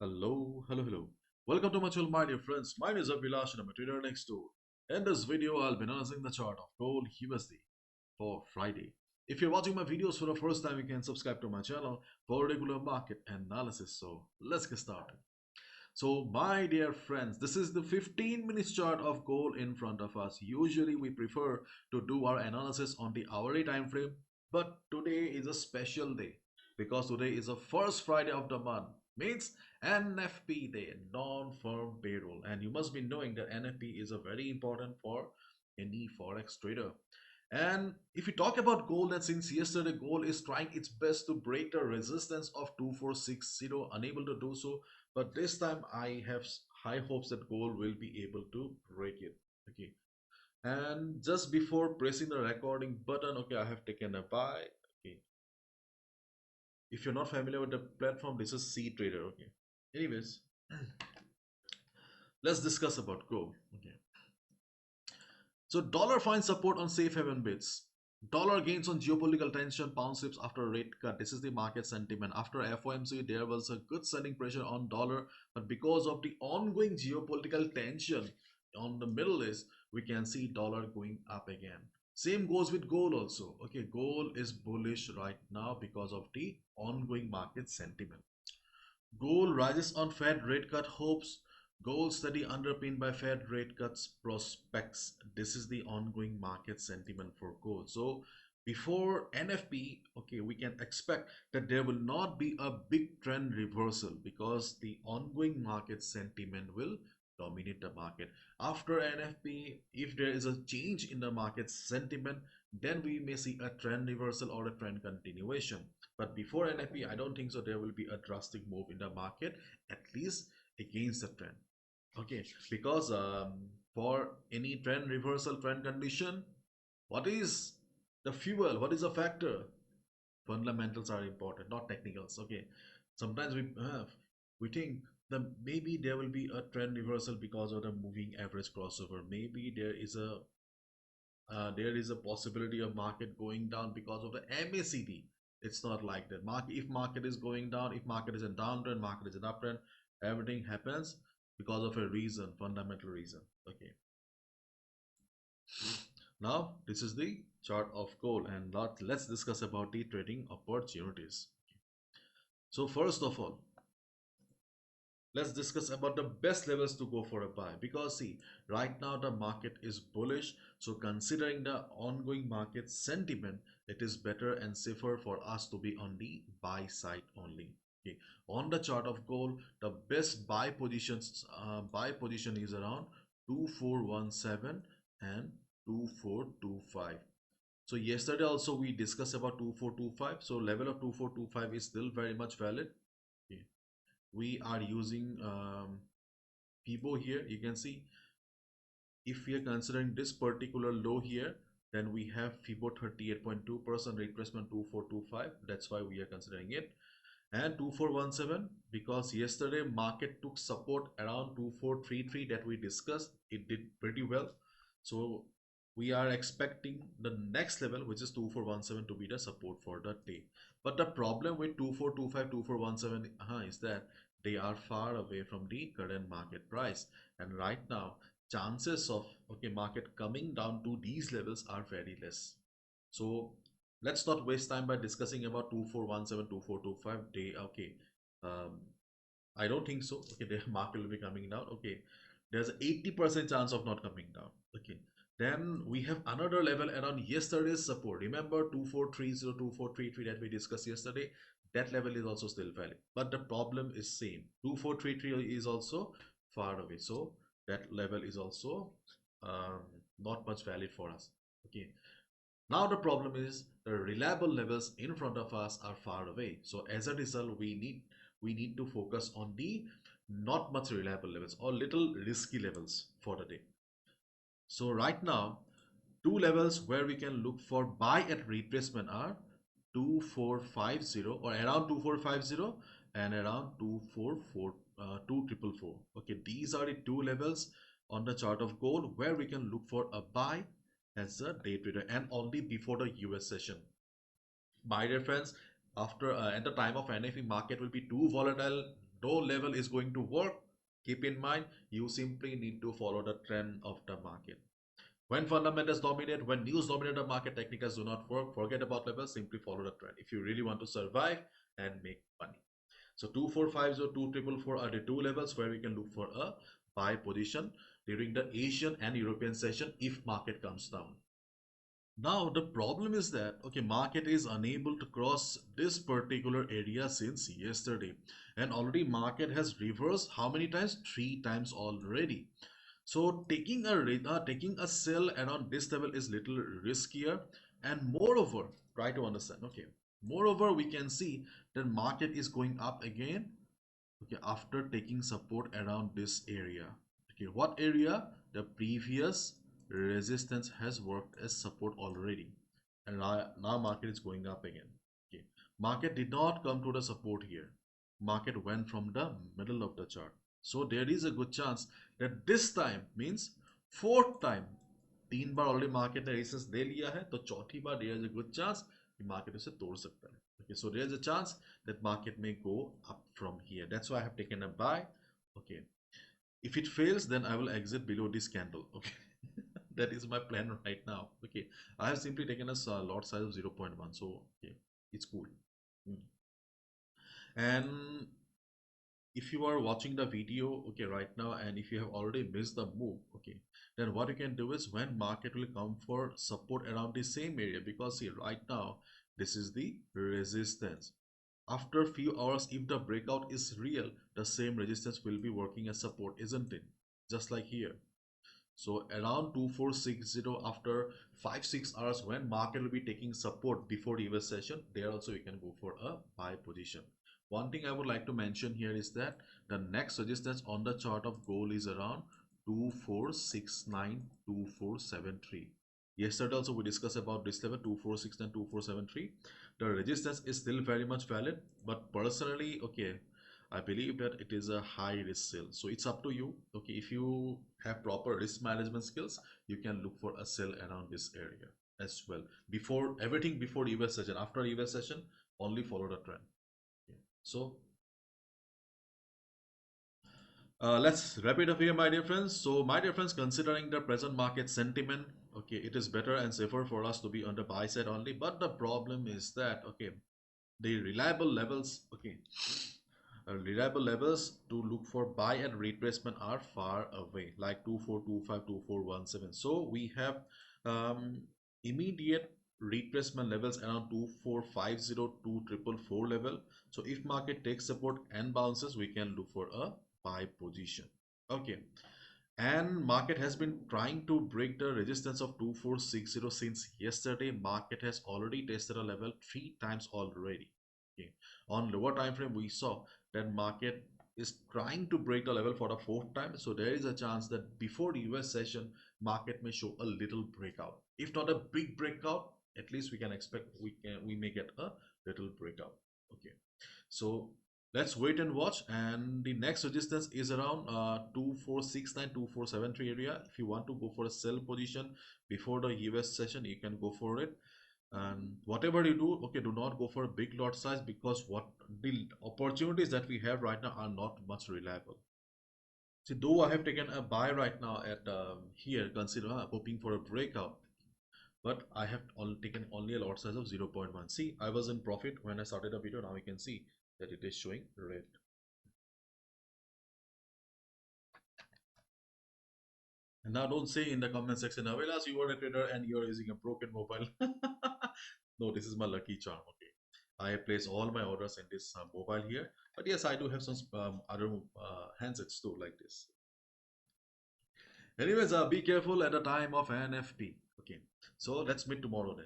Hello. Welcome to my channel, my dear friends. My name is Abhilash and I'm a trader next door. In this video, I'll be analyzing the chart of gold USD for Friday. If you're watching my videos for the first time, you can subscribe to my channel for regular market analysis. So let's get started. So my dear friends, this is the 15 minutes chart of gold in front of us. Usually we prefer to do our analysis on the hourly time frame, but today is a special day because today is the first Friday of the month. Means NFP day, non-firm payroll, and you must be knowing that NFP is a very important for any forex trader. And if we talk about gold, and since yesterday gold is trying its best to break the resistance of 2460, unable to do so, but this time I have high hopes that gold will be able to break it. Okay, and just before pressing the recording button, okay, I have taken a buy. Okay, if you're not familiar with the platform, this is C Trader. Okay, anyways, let's discuss about gold. Okay, so dollar finds support on safe haven bids. Dollar gains on geopolitical tension, pound slips after a rate cut. This is the market sentiment. After FOMC, there was a good selling pressure on dollar, but because of the ongoing geopolitical tension on the Middle East, we can see dollar going up again. Same goes with gold also. Okay, gold is bullish right now because of the ongoing market sentiment. Gold rises on Fed rate cut hopes. Gold steady underpinned by Fed rate cuts prospects. This is the ongoing market sentiment for gold. So before NFP, okay, we can expect that there will not be a big trend reversal because the ongoing market sentiment will dominate the market. After NFP, if there is a change in the market sentiment, then we may see a trend reversal or a trend continuation. But before NFP, I don't think so there will be a drastic move in the market, at least against the trend. Okay, because for any trend reversal, trend condition, what is the fuel? What is the factor? Fundamentals are important, not technicals. Okay, sometimes we think that maybe there will be a trend reversal because of the moving average crossover. Maybe there is a possibility of market going down because of the MACD. It's not like that. If market is going down, if market is in downtrend, market is in uptrend, everything happens because of a reason, fundamental reason. Okay. Now this is the chart of gold, and let's discuss about the trading opportunities. So first of all, let's discuss about the best levels to go for a buy, because see, right now the market is bullish, so considering the ongoing market sentiment, it is better and safer for us to be on the buy side only. Okay, on the chart of gold, the best buy position is around 2417 and 2425. So yesterday also we discussed about 2425, so level of 2425 is still very much valid. Okay, we are using FIBO here. You can see if we are considering this particular low here, then we have FIBO 38.2% retracement 2425. That's why we are considering it. And 2417, because yesterday market took support around 2433 that we discussed. It did pretty well. So we are expecting the next level, which is 2417, to be the support for the day. But the problem with 2425, 2417 is that they are far away from the current market price, and right now chances of market coming down to these levels are very less. So let's not waste time by discussing about 2417, 2425 day. Okay, um, I don't think so. Okay, the market will be coming down. Okay, there's an 80% chance of not coming down. Okay, then we have another level around yesterday's support. Remember 2430, 2433 that we discussed yesterday. That level is also still valid, but the problem is same. 2433 is also far away, so that level is also um, not much valid for us. Okay, now the problem is the reliable levels in front of us are far away. So as a result, we need to focus on the not much reliable levels or little risky levels for the day. So right now, two levels where we can look for buy at retracement are 2450 or around 2450 and around 2444. Okay, these are the two levels on the chart of gold where we can look for a buy as a day trader, and only before the US session. My dear friends, after at the time of NFE, market will be too volatile. no level is going to work, keep in mind, you simply need to follow the trend of the market. When fundamentals dominate, when news dominate the market, technicals do not work. Forget about levels, simply follow the trend if you really want to survive and make money. So 2450, 2444 are the two levels where we can look for a buy position during the Asian and European session if market comes down. Now the problem is that, okay, market is unable to cross this particular area since yesterday, and already market has reversed how many times? 3 times already. So taking a sell around this level is little riskier, and moreover, try to understand. Okay, moreover, we can see that market is going up again. Okay, after taking support around this area. Okay, what area? The previous resistance has worked as support already, and now market is going up again. Okay, market did not come to the support here. Market went from the middle of the chart. So there is a good chance that this time means fourth time, 3 बार already market ने resistance दे लिया है, तो चौथी बार there is a good chance कि market उसे तोड़ सकता है. Okay, so there is a chance that market may go up from here. That's why I have taken a buy. Okay, if it fails, then I will exit below this candle. Okay, that is my plan right now. Okay, I have simply taken a lot size of 0.1, so okay, it's cool. And if you are watching the video, okay, right now, and if you have already missed the move, okay, then what you can do is when market will come for support around the same area, because see, right now this is the resistance. After a few hours, if the breakout is real, the same resistance will be working as support, isn't it? Just like here. So around 2460, after 5-6 hours, when market will be taking support before the US session, there also you can go for a buy position. One thing I would like to mention here is that the next resistance on the chart of gold is around 2469, 2473. Yesterday also we discussed about this level 2469, 2473. The resistance is still very much valid, but personally, okay, I believe that it is a high risk sell. So it's up to you. Okay, if you have proper risk management skills, you can look for a sell around this area as well. Before everything, before US session, after US session, only follow the trend. Okay. So let's wrap it up here, my dear friends. So my dear friends, considering the present market sentiment, okay, it is better and safer for us to be on the buy side only. But the problem is that, okay, the reliable levels, okay, reliable levels to look for buy and retracement are far away, like 2425, 2417. So we have immediate retracement levels around 2450 to 2444 level. So if market takes support and bounces, we can look for a buy position. Okay, and market has been trying to break the resistance of 2460 since yesterday. Market has already tested a level 3 times already. Okay, on lower time frame we saw that market is trying to break the level for the fourth time. So there is a chance that before the US session, market may show a little breakout. If not a big breakout, at least we can expect we may get a little breakout. Okay, so let's wait and watch. And the next resistance is around 2469, 2473 area. If you want to go for a sell position before the US session, you can go for it. And whatever you do, okay, do not go for a big lot size, because what the opportunities that we have right now are not much reliable. See, though I have taken a buy right now at here, consider hoping for a breakout, but I have taken only a lot size of 0.1. See, I was in profit when I started the video. Now you can see that it is showing red. And now don't say in the comment section, Avelas, you are a trader and you are using a broken mobile. No, this is my lucky charm. Okay, I place all my orders in this mobile here. But yes, I do have some other handsets too, like this. Anyways, be careful at the time of NFP. Okay, so let's meet tomorrow then.